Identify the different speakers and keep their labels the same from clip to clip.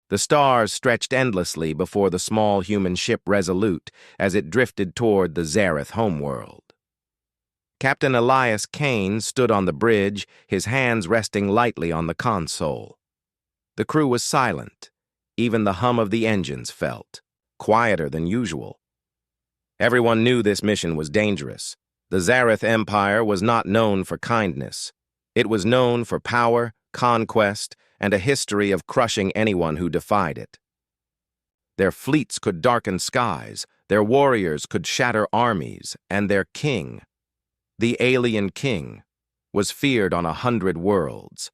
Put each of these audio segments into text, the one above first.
Speaker 1: The stars stretched endlessly before the small human ship Resolute as it drifted toward the Zareth homeworld. Captain Elias Kane stood on the bridge, his hands resting lightly on the console. The crew was silent. Even the hum of the engines felt quieter than usual. Everyone knew this mission was dangerous. The Zareth Empire was not known for kindness. It was known for power, conquest, and a history of crushing anyone who defied it. Their fleets could darken skies, their warriors could shatter armies, and their king, the alien king, was feared on 100 worlds.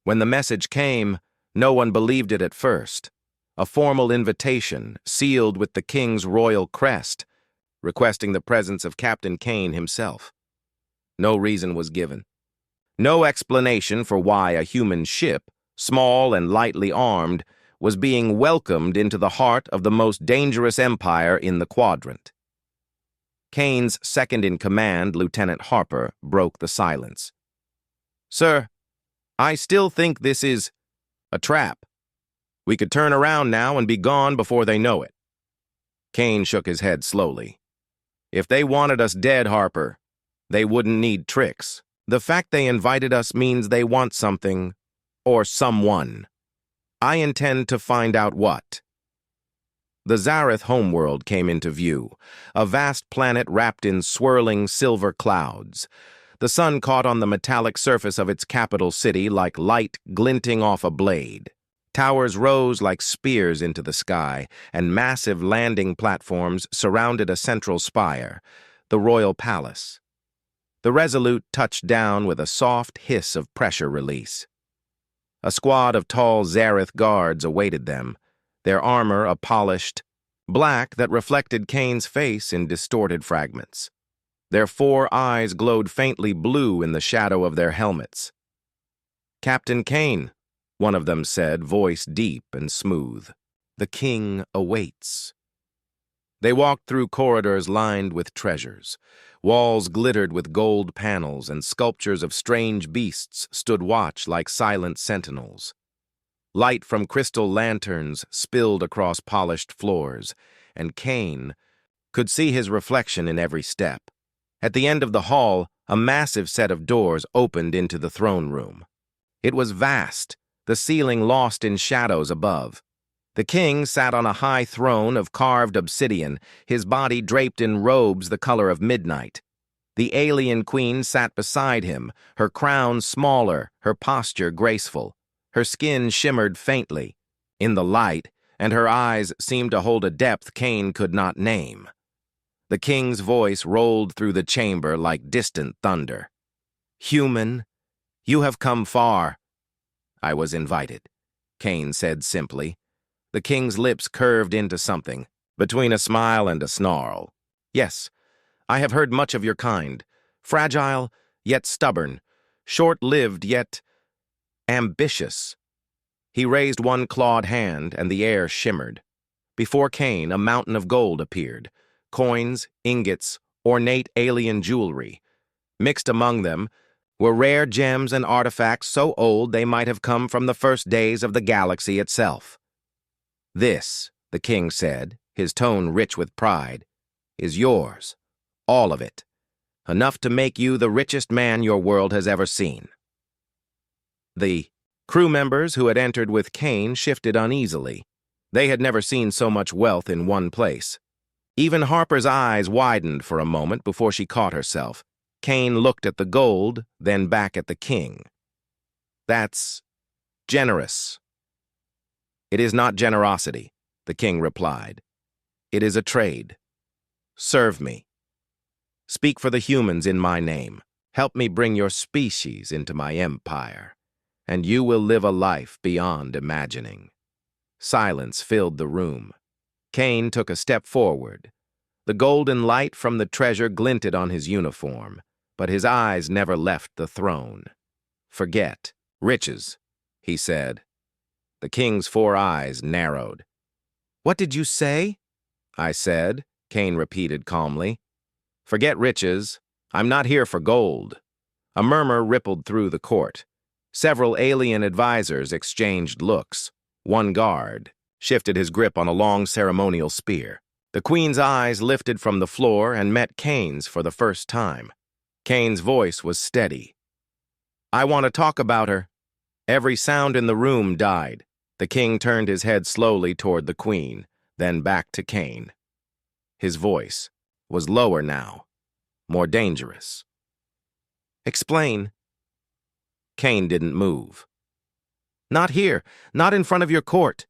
Speaker 1: When the message came, no one believed it at first. A formal invitation, sealed with the king's royal crest, requesting the presence of Captain Kane himself. No reason was given. No explanation for why a human ship, small and lightly armed, was being welcomed into the heart of the most dangerous empire in the quadrant. Kane's second-in-command, Lieutenant Harper, broke the silence. "Sir, I still think this is a trap. We could turn around now and be gone before they know it." Kane shook his head slowly. "If they wanted us dead, Harper, they wouldn't need tricks. The fact they invited us means they want something, or someone. I intend to find out what." The Zareth homeworld came into view, a vast planet wrapped in swirling silver clouds. The sun caught on the metallic surface of its capital city like light glinting off a blade. Towers rose like spears into the sky, and massive landing platforms surrounded a central spire, the royal palace. The Resolute touched down with a soft hiss of pressure release. A squad of tall Zareth guards awaited them, their armor a polished black that reflected Kane's face in distorted fragments. Their 4 eyes glowed faintly blue in the shadow of their helmets. "Captain Kane," one of them said, voice deep and smooth. "The king awaits." They walked through corridors lined with treasures. Walls glittered with gold panels, and sculptures of strange beasts stood watch like silent sentinels. Light from crystal lanterns spilled across polished floors, and Kane could see his reflection in every step. At the end of the hall, a massive set of doors opened into the throne room. It was vast, the ceiling lost in shadows above. The king sat on a high throne of carved obsidian, his body draped in robes the color of midnight. The alien queen sat beside him, her crown smaller, her posture graceful. Her skin shimmered faintly in the light, and her eyes seemed to hold a depth Kane could not name. The king's voice rolled through the chamber like distant thunder. "Human, you have come far." "I was invited," Kane said simply. The king's lips curved into something, between a smile and a snarl. "Yes, I have heard much of your kind. Fragile, yet stubborn. Short-lived, yet ambitious." He raised one clawed hand, and the air shimmered. Before Kane, a mountain of gold appeared. Coins, ingots, ornate alien jewelry. Mixed among them were rare gems and artifacts so old they might have come from the first days of the galaxy itself. "This," the king said, his tone rich with pride, "is yours, all of it, enough to make you the richest man your world has ever seen." The crew members who had entered with Kane shifted uneasily. They had never seen so much wealth in one place. Even Harper's eyes widened for a moment before she caught herself. Kane looked at the gold, then back at the king. "That's generous." "It is not generosity," the king replied. "It is a trade. Serve me. Speak for the humans in my name. Help me bring your species into my empire, and you will live a life beyond imagining." Silence filled the room. Kane took a step forward. The golden light from the treasure glinted on his uniform, but his eyes never left the throne. "Forget riches," he said. The king's 4 eyes narrowed. "What did you say?" "I said," Kane repeated calmly. "Forget riches. I'm not here for gold." A murmur rippled through the court. Several alien advisors exchanged looks. One guard shifted his grip on a long ceremonial spear. The queen's eyes lifted from the floor and met Kane's for the first time. Kane's voice was steady. "I want to talk about her." Every sound in the room died. The king turned his head slowly toward the queen, then back to Kane. His voice was lower now, more dangerous. "Explain." Kane didn't move. "Not here, not in front of your court."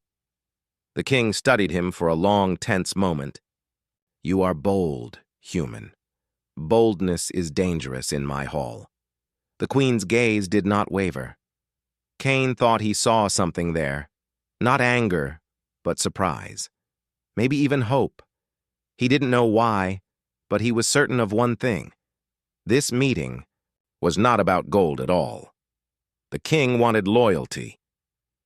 Speaker 1: The king studied him for a long, tense moment. "You are bold, human. Boldness is dangerous in my hall." The queen's gaze did not waver. Kane thought he saw something there. Not anger, but surprise. Maybe even hope. He didn't know why, but he was certain of one thing. This meeting was not about gold at all. The king wanted loyalty.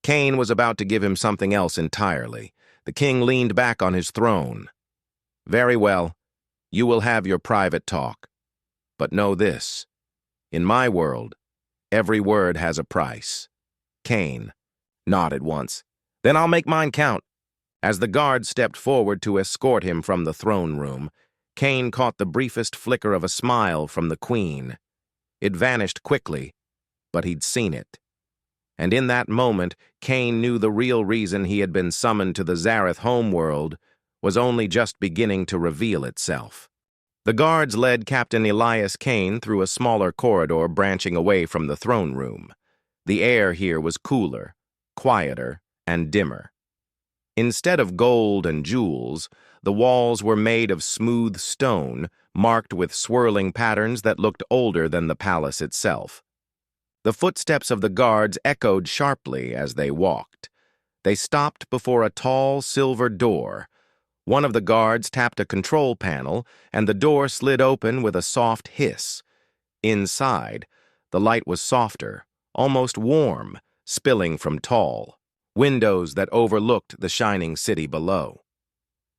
Speaker 1: Kane was about to give him something else entirely. The king leaned back on his throne. "Very well, you will have your private talk. But know this. In my world, every word has a price." Kane nodded once. "Then I'll make mine count." As the guard stepped forward to escort him from the throne room, Kane caught the briefest flicker of a smile from the queen. It vanished quickly, but he'd seen it. And in that moment, Kane knew the real reason he had been summoned to the Zareth homeworld was only just beginning to reveal itself. The guards led Captain Elias Kane through a smaller corridor branching away from the throne room. The air here was cooler, quieter, and dimmer. Instead of gold and jewels, the walls were made of smooth stone, marked with swirling patterns that looked older than the palace itself. The footsteps of the guards echoed sharply as they walked. They stopped before a tall silver door. One of the guards tapped a control panel, and the door slid open with a soft hiss. Inside, the light was softer, almost warm, spilling from tall windows that overlooked the shining city below.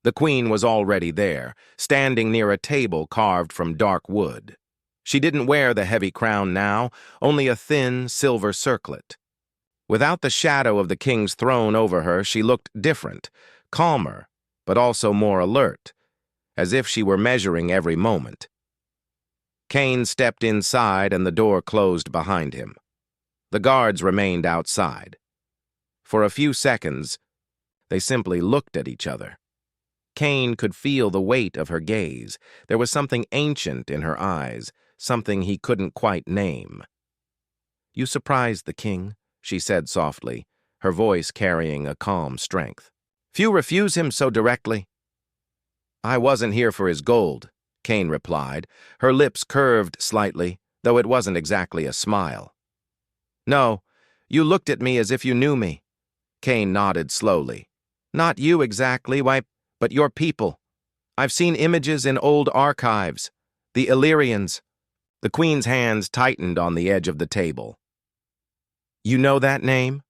Speaker 1: The queen was already there, standing near a table carved from dark wood. She didn't wear the heavy crown now, only a thin silver circlet. Without the shadow of the king's throne over her, she looked different, calmer, but also more alert, as if she were measuring every moment. Kane stepped inside and the door closed behind him. The guards remained outside. For a few seconds, they simply looked at each other. Kane could feel the weight of her gaze. There was something ancient in her eyes, something he couldn't quite name. "You surprised the king," she said softly, her voice carrying a calm strength. "Few refuse him so directly." "I wasn't here for his gold," Kane replied. Her lips curved slightly, though it wasn't exactly a smile. "No, you looked at me as if you knew me." Kane nodded slowly. "Not you exactly, why, but your people. I've seen images in old archives. The Illyrians." The queen's hands tightened on the edge of the table. "You know that name?"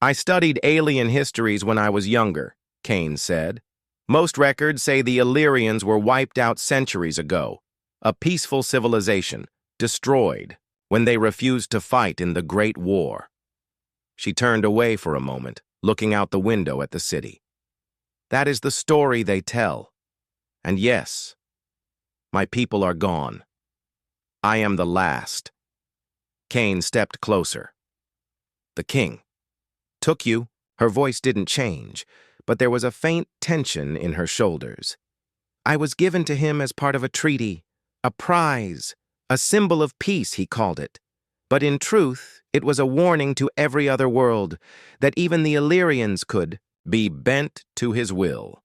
Speaker 1: "I studied alien histories when I was younger," Kane said. "Most records say the Illyrians were wiped out centuries ago, a peaceful civilization, destroyed, when they refused to fight in the Great War." She turned away for a moment, looking out the window at the city. "That is the story they tell. And yes, my people are gone. I am the last." Kane stepped closer. "The king took you." Her voice didn't change, but there was a faint tension in her shoulders. "I was given to him as part of a treaty, a prize, a symbol of peace, he called it. But in truth, it was a warning to every other world that even the Illyrians could be bent to his will."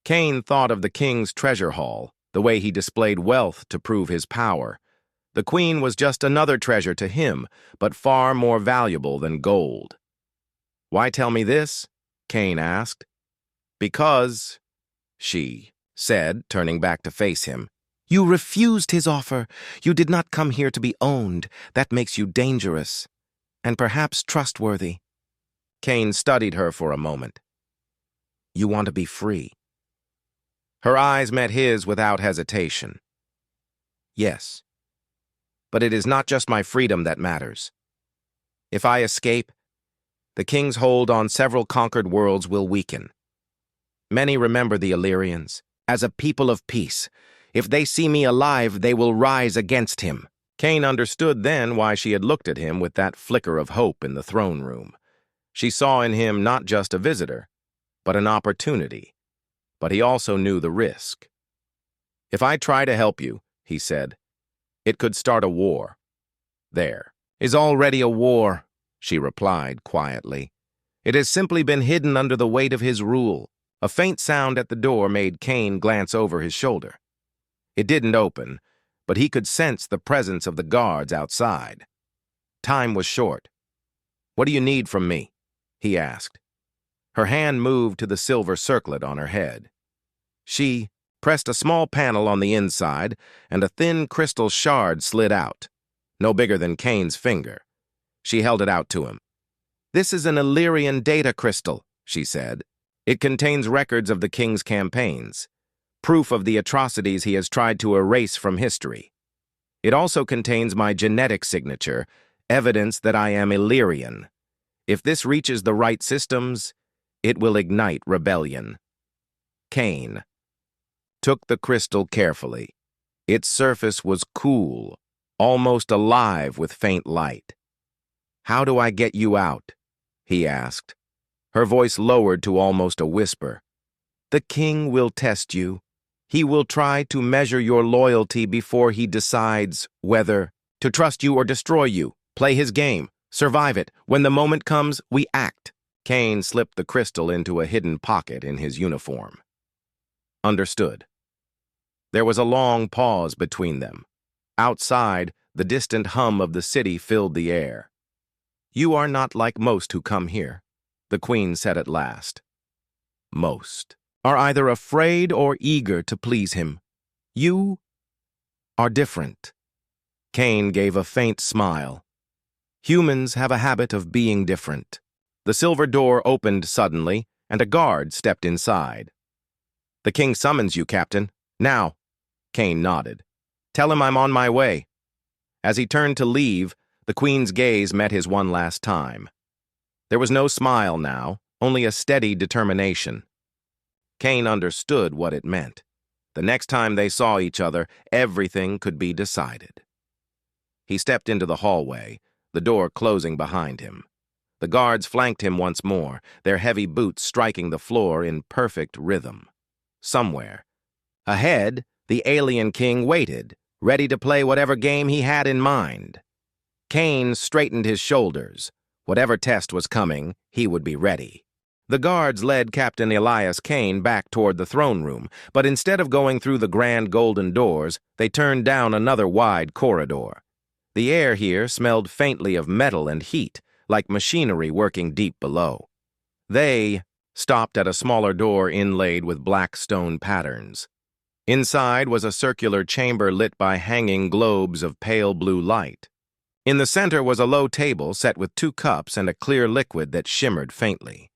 Speaker 1: Kane thought of the king's treasure hall, the way he displayed wealth to prove his power. The queen was just another treasure to him, but far more valuable than gold. "Why tell me this?" Kane asked. "Because," she said, turning back to face him, "you refused his offer. You did not come here to be owned. That makes you dangerous, and perhaps trustworthy." Kane studied her for a moment. "You want to be free." Her eyes met his without hesitation. "Yes. But it is not just my freedom that matters. If I escape, The king's hold on several conquered worlds will weaken. Many remember the Illyrians as a people of peace. If they see me alive, they will rise against him. Cain understood then why she had looked at him with that flicker of hope in the throne room. She saw in him not just a visitor, but an opportunity. But he also knew the risk. "If I try to help you," he said, "it could start a war." "There is already a war," she replied quietly. "It has simply been hidden under the weight of his rule." A faint sound at the door made Cain glance over his shoulder. It didn't open, but he could sense the presence of the guards outside. Time was short. "What do you need from me?" he asked. Her hand moved to the silver circlet on her head. She pressed a small panel on the inside, and a thin crystal shard slid out, no bigger than Cain's finger. She held it out to him. "This is an Illyrian data crystal," she said. "It contains records of the king's campaigns, proof of the atrocities he has tried to erase from history. It also contains my genetic signature, evidence that I am Illyrian. If this reaches the right systems, it will ignite rebellion." Cain took the crystal carefully. Its surface was cool, almost alive with faint light. "How do I get you out?" he asked. Her voice lowered to almost a whisper. "The king will test you. He will try to measure your loyalty before he decides whether to trust you or destroy you. Play his game. Survive it. When the moment comes, we act." Cain slipped the crystal into a hidden pocket in his uniform. "Understood." There was a long pause between them. Outside, the distant hum of the city filled the air. "You are not like most who come here," the queen said at last. "Most are either afraid or eager to please him. You are different." Cain gave a faint smile. "Humans have a habit of being different." The silver door opened suddenly, and a guard stepped inside. "The king summons you, Captain. Now." Cain nodded. "Tell him I'm on my way." As he turned to leave, the queen's gaze met his one last time. There was no smile now, only a steady determination. Cain understood what it meant. The next time they saw each other, everything could be decided. He stepped into the hallway, the door closing behind him. The guards flanked him once more, their heavy boots striking the floor in perfect rhythm. Somewhere ahead, the alien king waited, ready to play whatever game he had in mind. Cain straightened his shoulders. Whatever test was coming, he would be ready. The guards led Captain Elias Cain back toward the throne room, but instead of going through the grand golden doors, they turned down another wide corridor. The air here smelled faintly of metal and heat, like machinery working deep below. They stopped at a smaller door inlaid with black stone patterns. Inside was a circular chamber lit by hanging globes of pale blue light. In the center was a low table set with 2 cups and a clear liquid that shimmered faintly.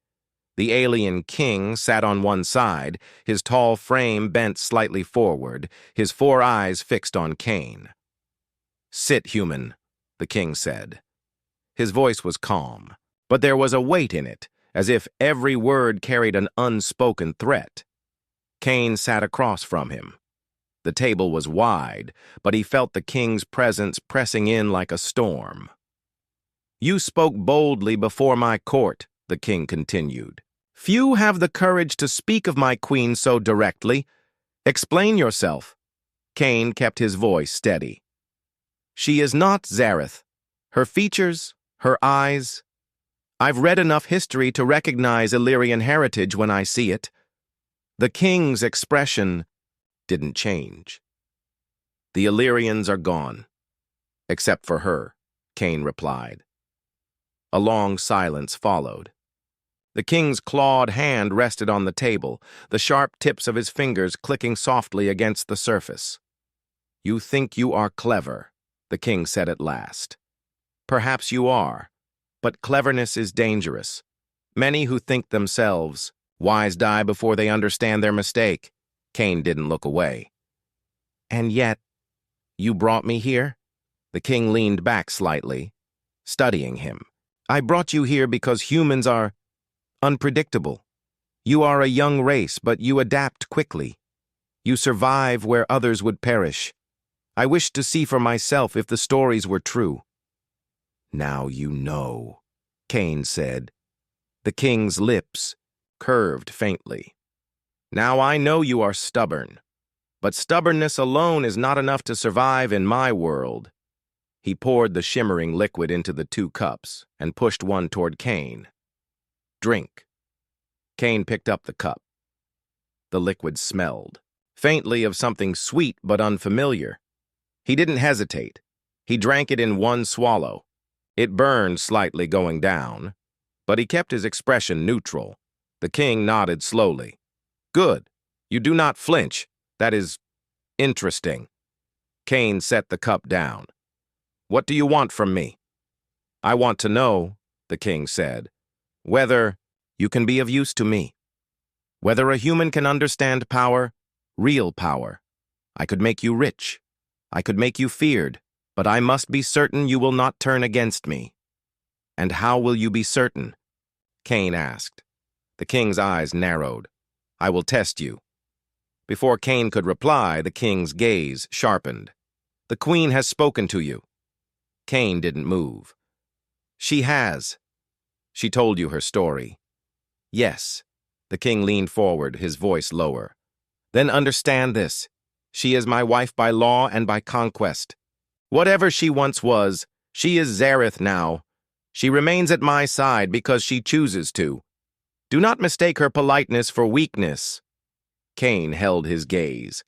Speaker 1: The alien king sat on one side, his tall frame bent slightly forward, his 4 eyes fixed on Cain. "Sit, human," the king said. His voice was calm, but there was a weight in it, as if every word carried an unspoken threat. Cain sat across from him. The table was wide, but he felt the king's presence pressing in like a storm. "You spoke boldly before my court," the king continued. "Few have the courage to speak of my queen so directly. Explain yourself." Cain kept his voice steady. "She is not Zareth. Her features, her eyes. I've read enough history to recognize Illyrian heritage when I see it." The king's expression didn't change. "The Illyrians are gone. Except for her," Cain replied. A long silence followed. The king's clawed hand rested on the table, the sharp tips of his fingers clicking softly against the surface. "You think you are clever," the king said at last. "Perhaps you are, but cleverness is dangerous. Many who think themselves wise die before they understand their mistake." Cain didn't look away. "And yet, you brought me here?" The king leaned back slightly, studying him. I brought you here because humans are unpredictable. You are a young race, but you adapt quickly. You survive where others would perish. I wished to see for myself if the stories were true." "Now you know," Cain said. The king's lips curved faintly. "Now I know you are stubborn, but stubbornness alone is not enough to survive in my world." He poured the shimmering liquid into the 2 cups and pushed one toward Cain. "Drink." Cain picked up the cup. The liquid smelled faintly of something sweet but unfamiliar. He didn't hesitate. He drank it in one swallow. It burned slightly going down, but he kept his expression neutral. The king nodded slowly. "Good. You do not flinch. That is interesting." Cain set the cup down. "What do you want from me?" "I want to know," the king said, "whether you can be of use to me. Whether a human can understand power, real power. I could make you rich. I could make you feared, but I must be certain you will not turn against me." "And how will you be certain?" Cain asked. The king's eyes narrowed. "I will test you." Before Cain could reply, the king's gaze sharpened. "The queen has spoken to you." Cain didn't move. "She has. She told you her story." "Yes." The king leaned forward, his voice lower. "Then understand this. She is my wife by law and by conquest. Whatever she once was, she is Zareth now. She remains at my side because she chooses to. Do not mistake her politeness for weakness." Cain held his gaze.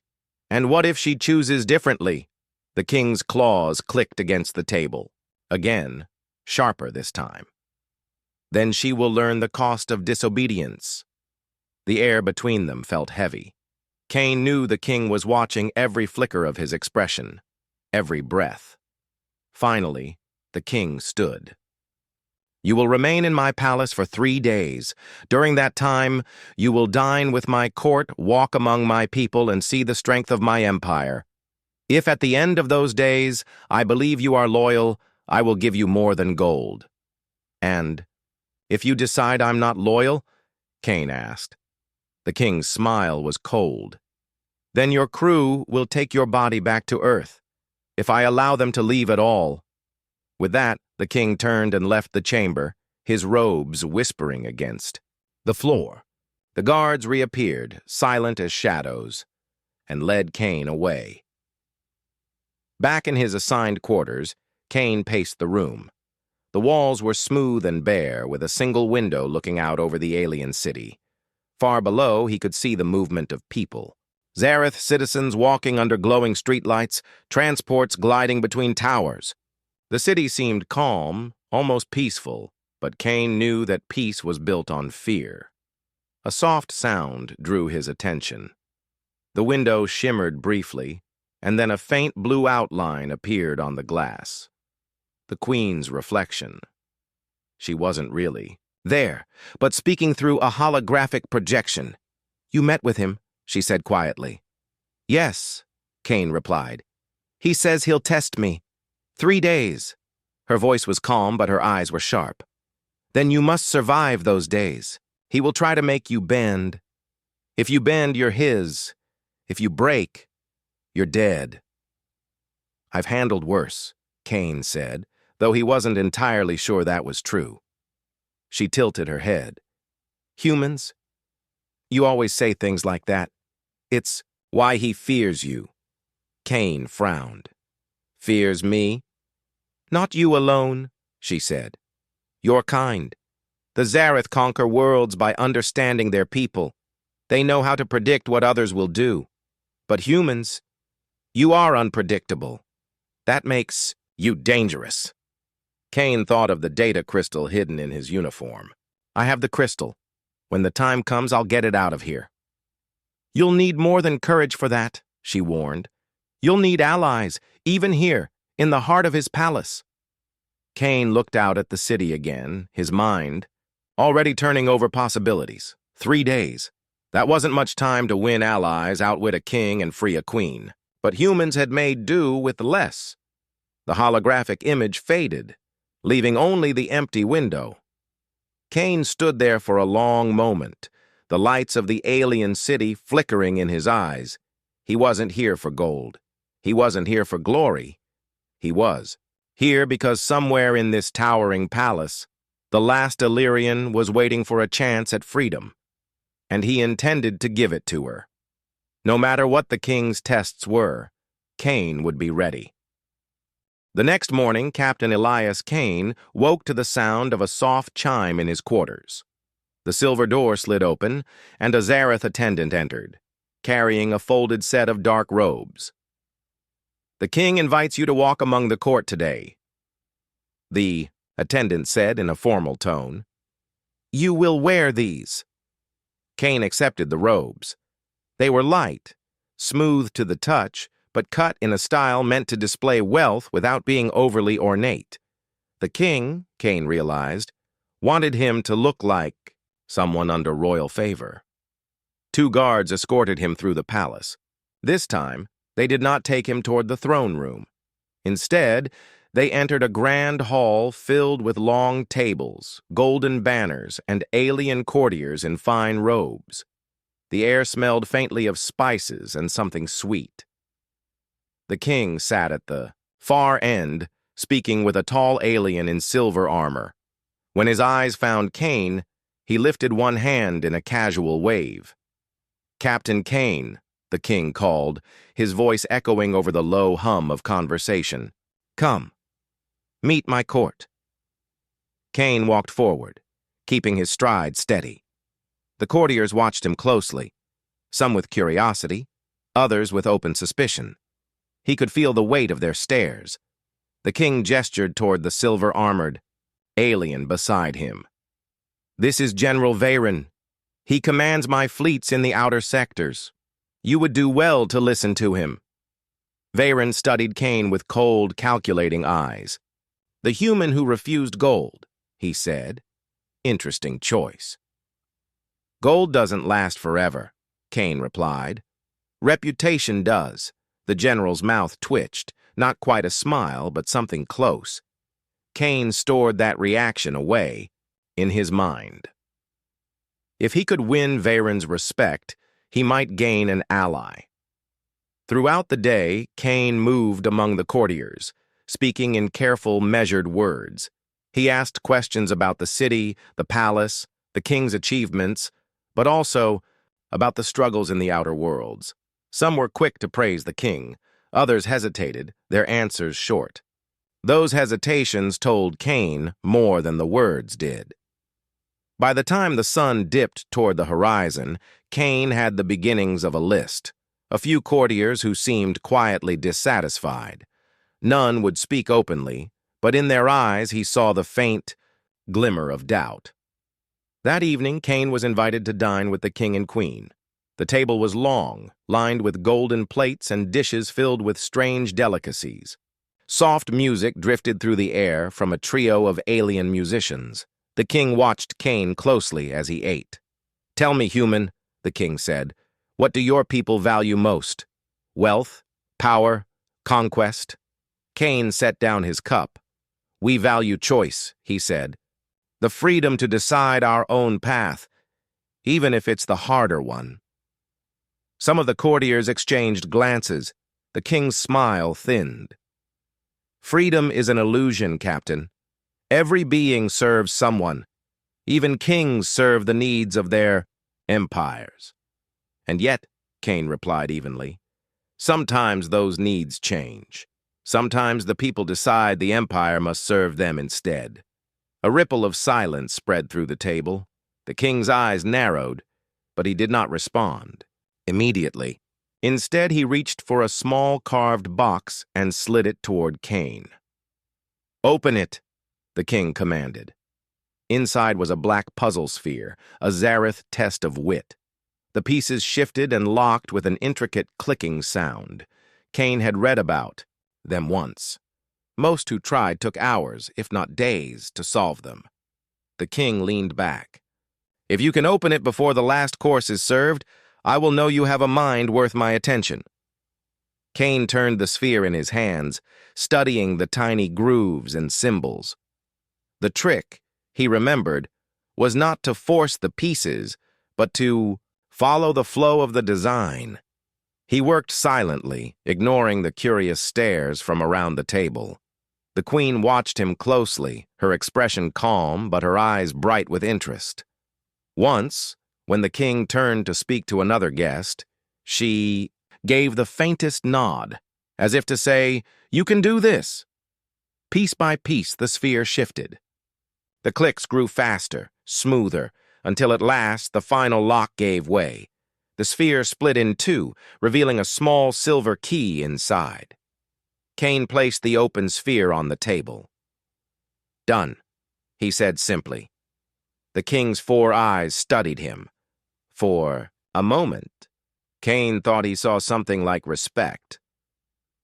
Speaker 1: "And what if she chooses differently?" The king's claws clicked against the table. Again, sharper this time. "Then she will learn the cost of disobedience." The air between them felt heavy. Cain knew the king was watching every flicker of his expression, every breath. Finally, the king stood. "You will remain in my palace for 3 days. During that time, you will dine with my court, walk among my people, and see the strength of my empire. If at the end of those days I believe you are loyal, I will give you more than gold." "And if you decide I'm not loyal?" Cain asked. The king's smile was cold. "Then your crew will take your body back to Earth, if I allow them to leave at all." With that, the king turned and left the chamber, his robes whispering against the floor. The guards reappeared, silent as shadows, and led Cain away. Back in his assigned quarters, Cain paced the room. The walls were smooth and bare, with a single window looking out over the alien city. Far below, he could see the movement of people. Zareth citizens walking under glowing streetlights, transports gliding between towers. The city seemed calm, almost peaceful, but Cain knew that peace was built on fear. A soft sound drew his attention. The window shimmered briefly, and then a faint blue outline appeared on the glass. The queen's reflection. She wasn't really there, but speaking through a holographic projection. "You met with him," she said quietly. "Yes," Cain replied. "He says he'll test me. 3 days." Her voice was calm, but her eyes were sharp. "Then you must survive those days. He will try to make you bend. If you bend, you're his. If you break, you're dead." "I've handled worse," Cain said, though he wasn't entirely sure that was true. She tilted her head. "Humans? You always say things like that. It's why he fears you." Cain frowned. "Fears me?" "Not you alone," she said. "Your kind. The Zareth conquer worlds by understanding their people. They know how to predict what others will do. But humans, you are unpredictable. That makes you dangerous." Cain thought of the data crystal hidden in his uniform. "I have the crystal. When the time comes, I'll get it out of here." "You'll need more than courage for that," she warned. "You'll need allies, even here, in the heart of his palace." Cain looked out at the city again, his mind already turning over possibilities. 3 days. That wasn't much time to win allies, outwit a king, and free a queen. But humans had made do with less. The holographic image faded. leaving only the empty window. Kane stood there for a long moment, the lights of the alien city flickering in his eyes. He wasn't here for gold. He wasn't here for glory. He was here because somewhere in this towering palace, the last Illyrian was waiting for a chance at freedom, and he intended to give it to her. No matter what the king's tests were, Kane would be ready. The next morning, Captain Elias Kane woke to the sound of a soft chime in his quarters. The silver door slid open, and a Zareth attendant entered, carrying a folded set of dark robes. "The king invites you to walk among the court today," the attendant said in a formal tone. "You will wear these." Kane accepted the robes. They were light, smooth to the touch, but cut in a style meant to display wealth without being overly ornate. The king, Kane realized, wanted him to look like someone under royal favor. 2 guards escorted him through the palace. This time, they did not take him toward the throne room. Instead, they entered a grand hall filled with long tables, golden banners, and alien courtiers in fine robes. The air smelled faintly of spices and something sweet. The king sat at the far end, speaking with a tall alien in silver armor. When his eyes found Kane, he lifted one hand in a casual wave. "Captain Kane," the king called, his voice echoing over the low hum of conversation. "Come, meet my court." Kane walked forward, keeping his stride steady. The courtiers watched him closely, some with curiosity, others with open suspicion. He could feel the weight of their stares. The king gestured toward the silver-armored alien beside him. "This is General Veyron. He commands my fleets in the outer sectors. You would do well to listen to him." Veyron studied Kane with cold, calculating eyes. "The human who refused gold," he said. "Interesting choice." "Gold doesn't last forever," Kane replied. "Reputation does." The general's mouth twitched, not quite a smile, but something close. Kane stored that reaction away in his mind. If he could win Veyron's respect, he might gain an ally. Throughout the day, Kane moved among the courtiers, speaking in careful, measured words. He asked questions about the city, the palace, the king's achievements, but also about the struggles in the outer worlds. Some were quick to praise the king. Others hesitated, their answers short. Those hesitations told Kane more than the words did. By the time the sun dipped toward the horizon, Kane had the beginnings of a list. A few courtiers who seemed quietly dissatisfied. None would speak openly, but in their eyes he saw the faint glimmer of doubt. That evening, Kane was invited to dine with the king and queen. The table was long, lined with golden plates and dishes filled with strange delicacies. Soft music drifted through the air from a trio of alien musicians. The king watched Kane closely as he ate. "Tell me, human," the king said, "what do your people value most? Wealth? Power? Conquest?" Kane set down his cup. "We value choice," he said. "The freedom to decide our own path, even if it's the harder one." Some of the courtiers exchanged glances. The king's smile thinned. "Freedom is an illusion, Captain. Every being serves someone. Even kings serve the needs of their empires." "And yet," Kane replied evenly, "sometimes those needs change. Sometimes the people decide the empire must serve them instead." A ripple of silence spread through the table. The king's eyes narrowed, but he did not respond immediately. Instead, he reached for a small carved box and slid it toward Kane. "Open it," the king commanded. Inside was a black puzzle sphere, a Zareth test of wit. The pieces shifted and locked with an intricate clicking sound. Kane had read about them once. Most who tried took hours, if not days, to solve them. The king leaned back. "If you can open it before the last course is served, I will know you have a mind worth my attention." Kane turned the sphere in his hands, studying the tiny grooves and symbols. The trick, he remembered, was not to force the pieces, but to follow the flow of the design. He worked silently, ignoring the curious stares from around the table. The queen watched him closely, her expression calm but her eyes bright with interest. Once, when the king turned to speak to another guest, she gave the faintest nod, as if to say, "You can do this." Piece by piece, the sphere shifted. The clicks grew faster, smoother, until at last the final lock gave way. The sphere split in two, revealing a small silver key inside. Kane placed the open sphere on the table. "Done," he said simply. The king's 4 eyes studied him. For a moment, Kane thought he saw something like respect.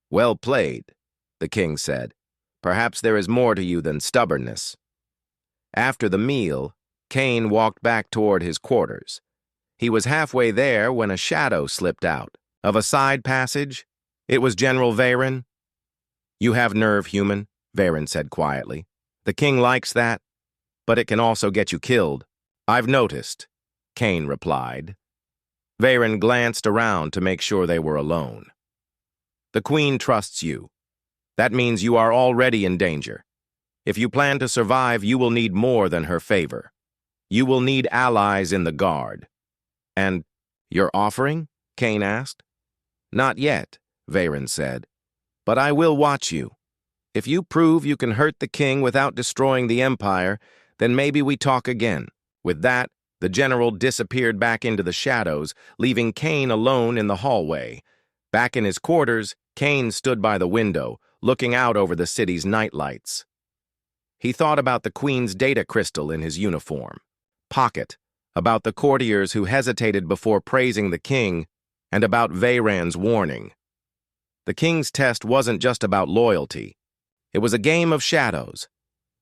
Speaker 1: "Well played," the king said. "Perhaps there is more to you than stubbornness." After the meal, Kane walked back toward his quarters. He was halfway there when a shadow slipped out. Of a side passage, it was General Varen. "You have nerve, human," Varen said quietly. "The king likes that, but it can also get you killed." "I've noticed," Kane replied. Varen glanced around to make sure they were alone. "The queen trusts you. That means you are already in danger. If you plan to survive, you will need more than her favor. You will need allies in the guard." "And your offering?" Kane asked. "Not yet," Varen said. "But I will watch you. If you prove you can hurt the king without destroying the empire, then maybe we talk again." With that, the general disappeared back into the shadows, leaving Kane alone in the hallway. Back in his quarters, Kane stood by the window, looking out over the city's nightlights. He thought about the queen's data crystal in his uniform, Pocket, about the courtiers who hesitated before praising the king, and about Varen's warning. The king's test wasn't just about loyalty. It was a game of shadows,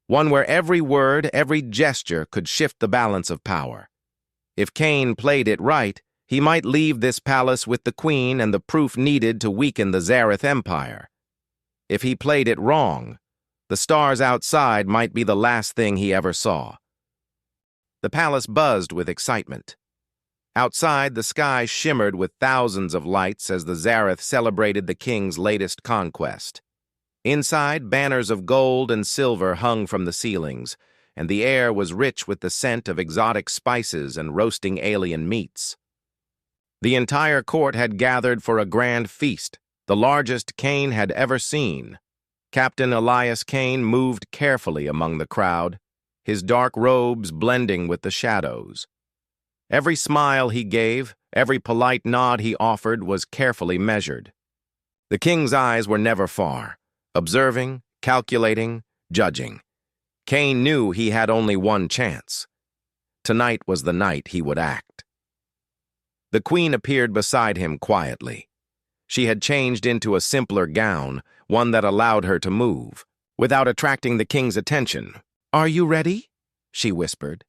Speaker 1: one where every word, every gesture could shift the balance of power. If Kane played it right, he might leave this palace with the queen and the proof needed to weaken the Zareth Empire. If he played it wrong, the stars outside might be the last thing he ever saw. The palace buzzed with excitement. Outside, the sky shimmered with thousands of lights as the Zareth celebrated the king's latest conquest. Inside, banners of gold and silver hung from the ceilings, and the air was rich with the scent of exotic spices and roasting alien meats. The entire court had gathered for a grand feast, the largest Kane had ever seen. Captain Elias Kane moved carefully among the crowd, his dark robes blending with the shadows. Every smile he gave, every polite nod he offered was carefully measured. The king's eyes were never far, observing, calculating, judging. Kane knew he had only one chance. Tonight was the night he would act. The queen appeared beside him quietly. She had changed into a simpler gown, one that allowed her to move, without attracting the king's attention. "Are you ready?" she whispered.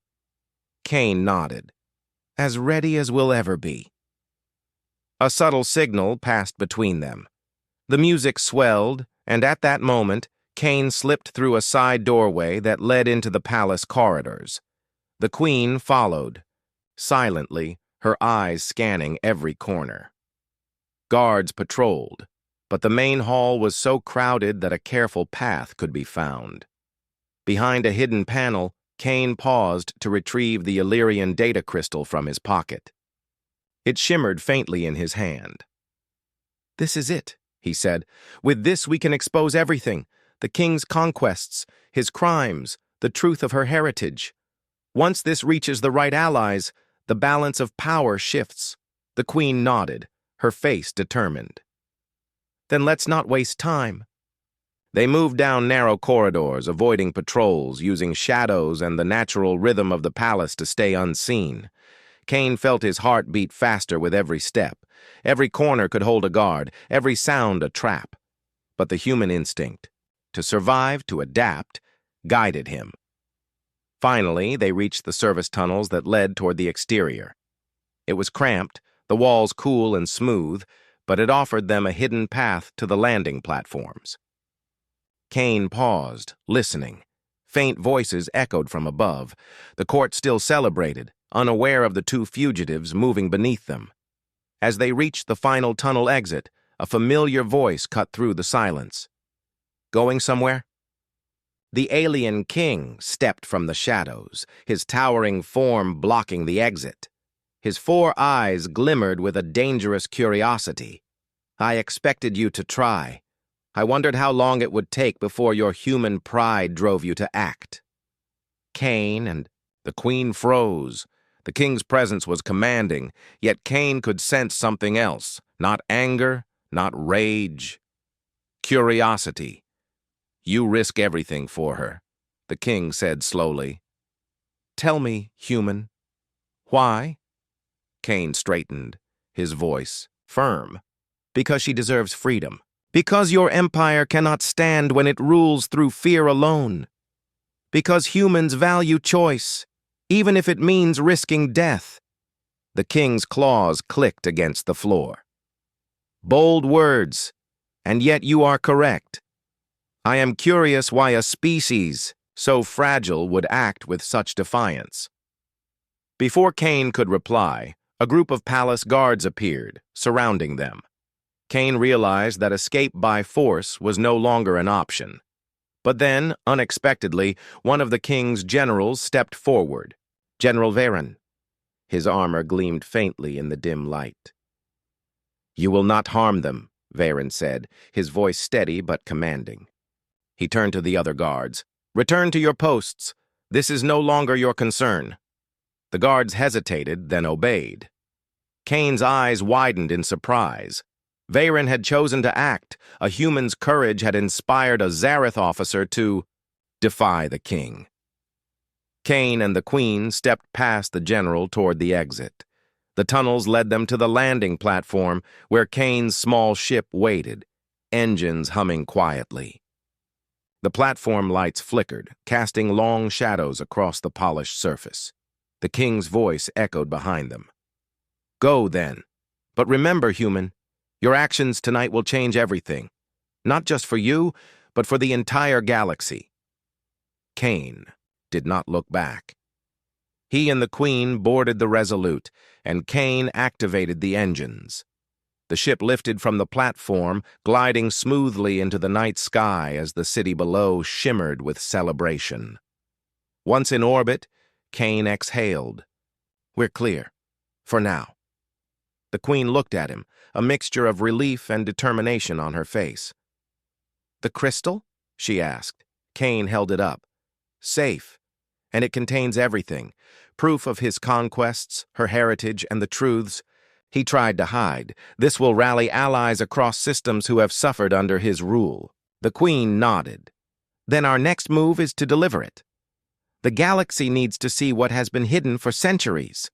Speaker 1: Kane nodded. "As ready as we'll ever be." A subtle signal passed between them. The music swelled, and at that moment, Kane slipped through a side doorway that led into the palace corridors. The queen followed, silently, her eyes scanning every corner. Guards patrolled, but the main hall was so crowded that a careful path could be found. Behind a hidden panel, Kane paused to retrieve the Illyrian data crystal from his pocket. It shimmered faintly in his hand. "This is it," he said. "With this we can expose everything, the king's conquests, his crimes, the truth of her heritage. Once this reaches the right allies, the balance of power shifts." The queen nodded, her face determined. "Then let's not waste time." They moved down narrow corridors, avoiding patrols, using shadows and the natural rhythm of the palace to stay unseen. Kane felt his heart beat faster with every step. Every corner could hold a guard, every sound a trap. But the human instinct, to survive, to adapt, guided him. Finally, they reached the service tunnels that led toward the exterior. It was cramped, the walls cool and smooth, but it offered them a hidden path to the landing platforms. Kane paused, listening, Faint voices echoed from above. The court still celebrated, unaware of the two fugitives moving beneath them. As they reached the final tunnel exit, a familiar voice cut through the silence. "Going somewhere?" The alien king stepped from the shadows, his towering form blocking the exit. His 4 eyes glimmered with a dangerous curiosity. "I expected you to try. I wondered how long it would take before your human pride drove you to act." Cain and the queen froze. The king's presence was commanding, yet Cain could sense something else. Not anger, not rage. Curiosity. "You risk everything for her," the king said slowly. "Tell me, human, why?" Cain straightened, his voice firm. "Because she deserves freedom. Because your empire cannot stand when it rules through fear alone. Because humans value choice, even if it means risking death." The king's claws clicked against the floor. "Bold words, and yet you are correct. I am curious why a species so fragile would act with such defiance." Before Cain could reply, a group of palace guards appeared, surrounding them. Cain realized that escape by force was no longer an option. But then, unexpectedly, one of the king's generals stepped forward, General Varen. His armor gleamed faintly in the dim light. "You will not harm them," Varen said, his voice steady but commanding. He turned to the other guards. "Return to your posts. This is no longer your concern." The guards hesitated, then obeyed. Cain's eyes widened in surprise. Varen had chosen to act. A human's courage had inspired a Zareth officer to defy the king. Cain and the queen stepped past the general toward the exit. The tunnels led them to the landing platform where Cain's small ship waited, engines humming quietly. The platform lights flickered, casting long shadows across the polished surface. The king's voice echoed behind them. "Go, then. But remember, human, your actions tonight will change everything. Not just for you, but for the entire galaxy." Cain did not look back. He and the queen boarded the Resolute, and Cain activated the engines. The ship lifted from the platform, gliding smoothly into the night sky as the city below shimmered with celebration. Once in orbit, Cain exhaled. "We're clear. For now." The queen looked at him, a mixture of relief and determination on her face. "The crystal?" she asked. Cain held it up. "Safe. And it contains everything. Proof of his conquests, her heritage, and the truths he tried to hide. This will rally allies across systems who have suffered under his rule." The queen nodded. "Then our next move is to deliver it. The galaxy needs to see what has been hidden for centuries."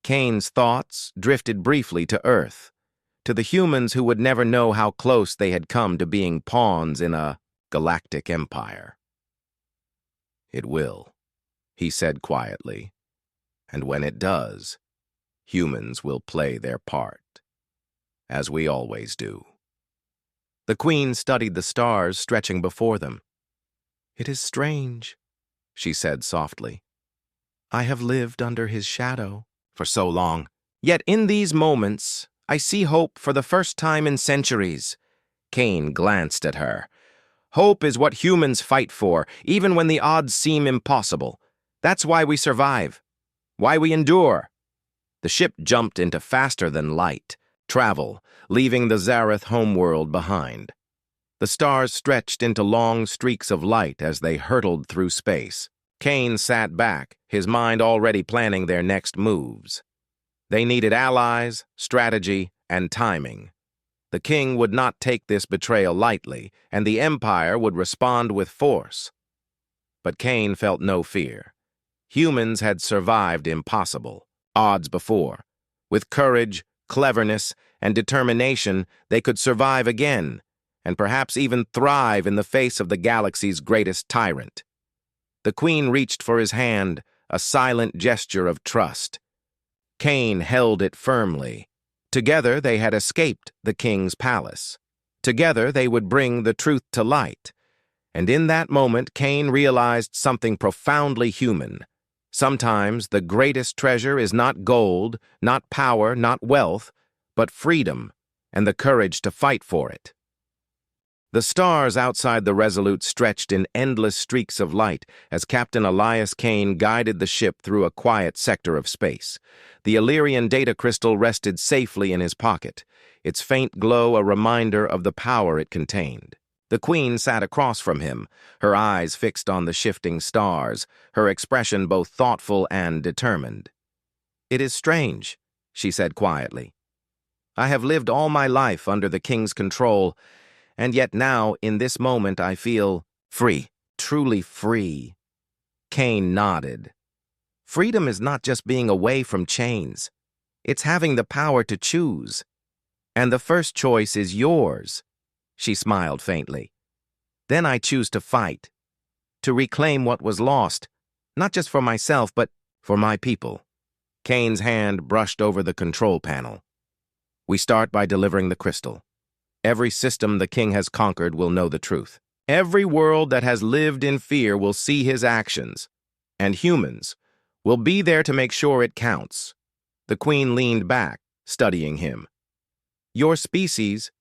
Speaker 1: Cain's thoughts drifted briefly to Earth, to the humans who would never know how close they had come to being pawns in a galactic empire. "It will," he said quietly. "And when it does, humans will play their part, as we always do." The queen studied the stars stretching before them. "It is strange," she said softly. "I have lived under his shadow for so long. Yet in these moments, I see hope for the first time in centuries." Cain glanced at her. "Hope is what humans fight for, even when the odds seem impossible. That's why we survive, why we endure." The ship jumped into faster than light travel, leaving the Zareth homeworld behind. The stars stretched into long streaks of light as they hurtled through space. Cain sat back, his mind already planning their next moves. They needed allies, strategy, and timing. The king would not take this betrayal lightly, and the empire would respond with force. But Cain felt no fear. Humans had survived impossible odds before. With courage, cleverness, and determination, they could survive again, and perhaps even thrive in the face of the galaxy's greatest tyrant. The queen reached for his hand, a silent gesture of trust. Cain held it firmly. Together they had escaped the king's palace. Together they would bring the truth to light. And in that moment, Cain realized something profoundly human. Sometimes the greatest treasure is not gold, not power, not wealth, but freedom and the courage to fight for it. The stars outside the Resolute stretched in endless streaks of light as Captain Elias Cain guided the ship through a quiet sector of space. The Illyrian data crystal rested safely in his pocket, its faint glow a reminder of the power it contained. The Queen sat across from him, her eyes fixed on the shifting stars, her expression both thoughtful and determined. "It is strange," she said quietly. "I have lived all my life under the King's control, and yet now, in this moment, I feel free, truly free." Cain nodded. "Freedom is not just being away from chains. It's having the power to choose. And the first choice is yours." She smiled faintly. "Then I choose to fight, to reclaim what was lost, not just for myself, but for my people." Cain's hand brushed over the control panel. "We start by delivering the crystal. Every system the King has conquered will know the truth. Every world that has lived in fear will see his actions, and humans will be there to make sure it counts." The Queen leaned back, studying him. "Your species,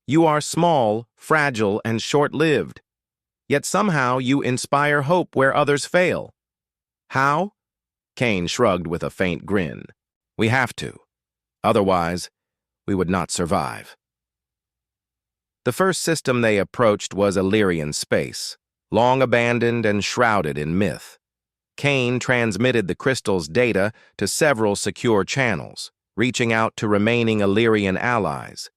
Speaker 1: you are small, fragile, and short-lived. Yet somehow you inspire hope where others fail." "How?" Cain shrugged with a faint grin. "We have to. Otherwise, we would not survive." The first system they approached was Illyrian space, long abandoned and shrouded in myth. Cain transmitted the crystal's data to several secure channels, reaching out to remaining Illyrian allies,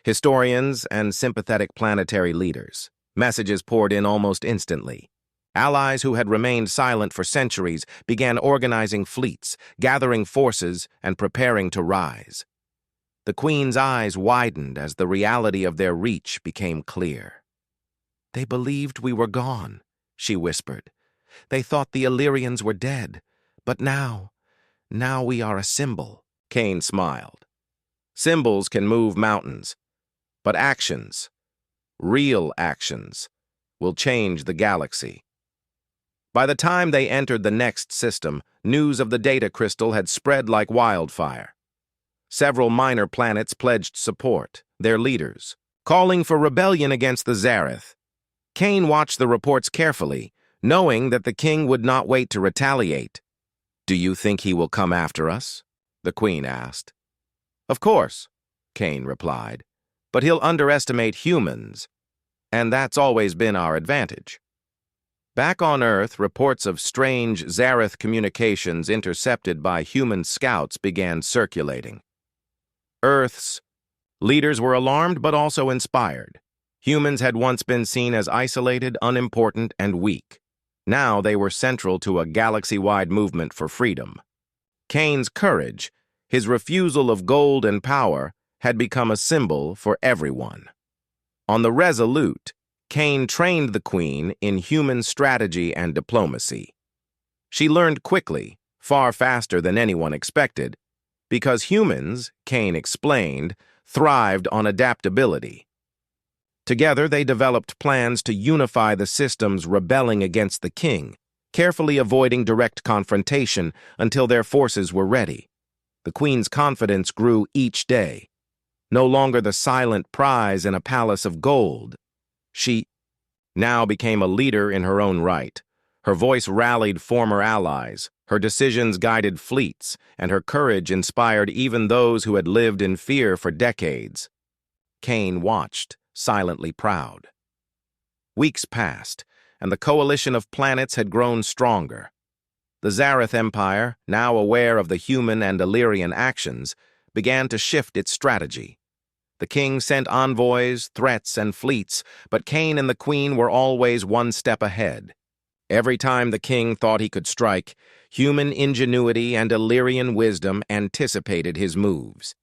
Speaker 1: historians and sympathetic planetary leaders. Messages poured in almost instantly. Allies who had remained silent for centuries began organizing fleets, gathering forces, and preparing to rise. The Queen's eyes widened as the reality of their reach became clear. "They believed we were gone," she whispered. "They thought the Illyrians were dead. But now we are a symbol." Cain smiled. "Symbols can move mountains, but actions, real actions, will change the galaxy." By the time they entered the next system, news of the data crystal had spread like wildfire. Several minor planets pledged support, their leaders, calling for rebellion against the Zareth. Cain watched the reports carefully, knowing that the King would not wait to retaliate. "Do you think he will come after us?" the Queen asked. "Of course," Cain replied, "but he'll underestimate humans, and that's always been our advantage." Back on Earth, reports of strange Zareth communications intercepted by human scouts began circulating. Earth's leaders were alarmed but also inspired. Humans had once been seen as isolated, unimportant, and weak. Now they were central to a galaxy-wide movement for freedom. Cain's courage, his refusal of gold and power, had become a symbol for everyone. On the Resolute, Cain trained the Queen in human strategy and diplomacy. She learned quickly, far faster than anyone expected, because humans, Cain explained, thrived on adaptability. Together, they developed plans to unify the systems rebelling against the King, carefully avoiding direct confrontation until their forces were ready. The Queen's confidence grew each day. No longer the silent prize in a palace of gold, she now became a leader in her own right. Her voice rallied former allies, her decisions guided fleets, and her courage inspired even those who had lived in fear for decades. Cain watched, silently proud. Weeks passed, and the coalition of planets had grown stronger. The Zareth Empire, now aware of the human and Illyrian actions, began to shift its strategy. The King sent envoys, threats, and fleets, but Cain and the Queen were always one step ahead. Every time the King thought he could strike, human ingenuity and Illyrian wisdom anticipated his moves.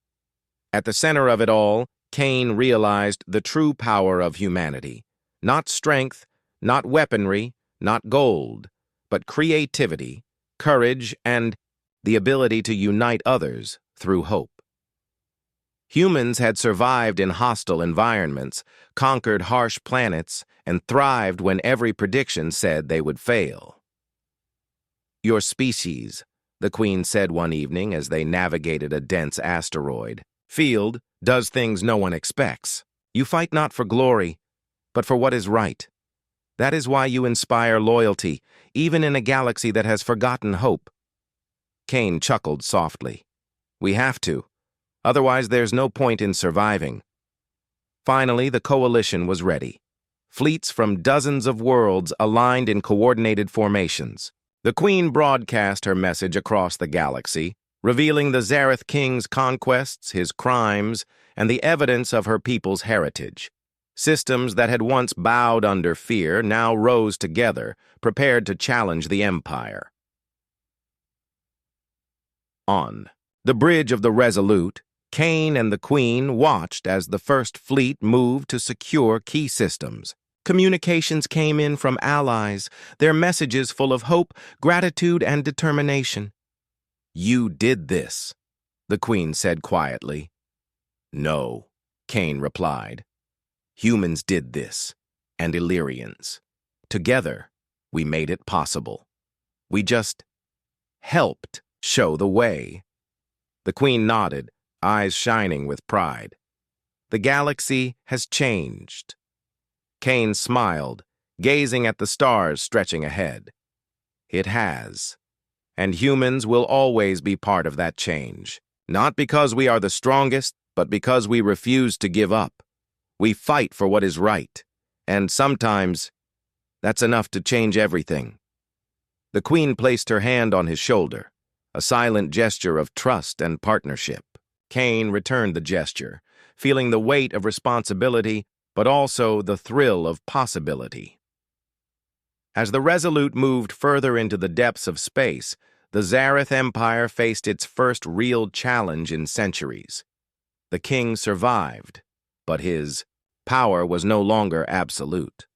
Speaker 1: At the center of it all, Cain realized the true power of humanity. Not strength, not weaponry, not gold, but creativity, courage, and the ability to unite others through hope. Humans had survived in hostile environments, conquered harsh planets, and thrived when every prediction said they would fail. "Your species," the Queen said one evening as they navigated a dense asteroid field, "does things no one expects. You fight not for glory, but for what is right. That is why you inspire loyalty, even in a galaxy that has forgotten hope." Kane chuckled softly. "We have to. Otherwise, there's no point in surviving." Finally, the coalition was ready. Fleets from dozens of worlds aligned in coordinated formations. The Queen broadcast her message across the galaxy, revealing the Zareth King's conquests, his crimes, and the evidence of her people's heritage. Systems that had once bowed under fear now rose together, prepared to challenge the Empire. On the bridge of the Resolute, Kane and the Queen watched as the First Fleet moved to secure key systems. Communications came in from allies, their messages full of hope, gratitude, and determination. "You did this," the Queen said quietly. "No," Kane replied. "Humans did this, and Illyrians. Together, we made it possible. We just helped show the way." The Queen nodded, eyes shining with pride. "The galaxy has changed." Kane smiled, gazing at the stars stretching ahead. "It has. And humans will always be part of that change. Not because we are the strongest, but because we refuse to give up. We fight for what is right. And sometimes, that's enough to change everything." The Queen placed her hand on his shoulder, a silent gesture of trust and partnership. Kane returned the gesture, feeling the weight of responsibility, but also the thrill of possibility. As the Resolute moved further into the depths of space, the Zareth Empire faced its first real challenge in centuries. The king survived, but his power was no longer absolute.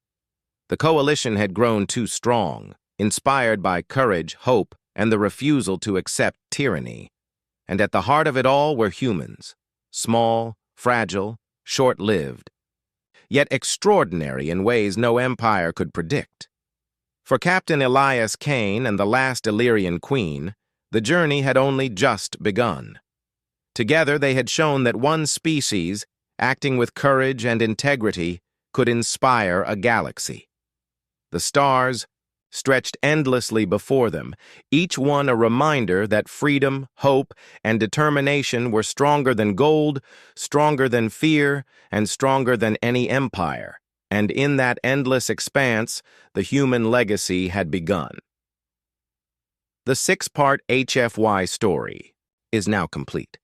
Speaker 1: The coalition had grown too strong, inspired by courage, hope, and the refusal to accept tyranny. And at the heart of it all were humans, small, fragile, short-lived, yet extraordinary in ways no empire could predict. For Captain Elias Kane and the last Illyrian queen, the journey had only just begun. Together they had shown that one species, acting with courage and integrity, could inspire a galaxy. The stars stretched endlessly before them, each one a reminder that freedom, hope, and determination were stronger than gold, stronger than fear, and stronger than any empire. And in that endless expanse, the human legacy had begun. The 6-part HFY story is now complete.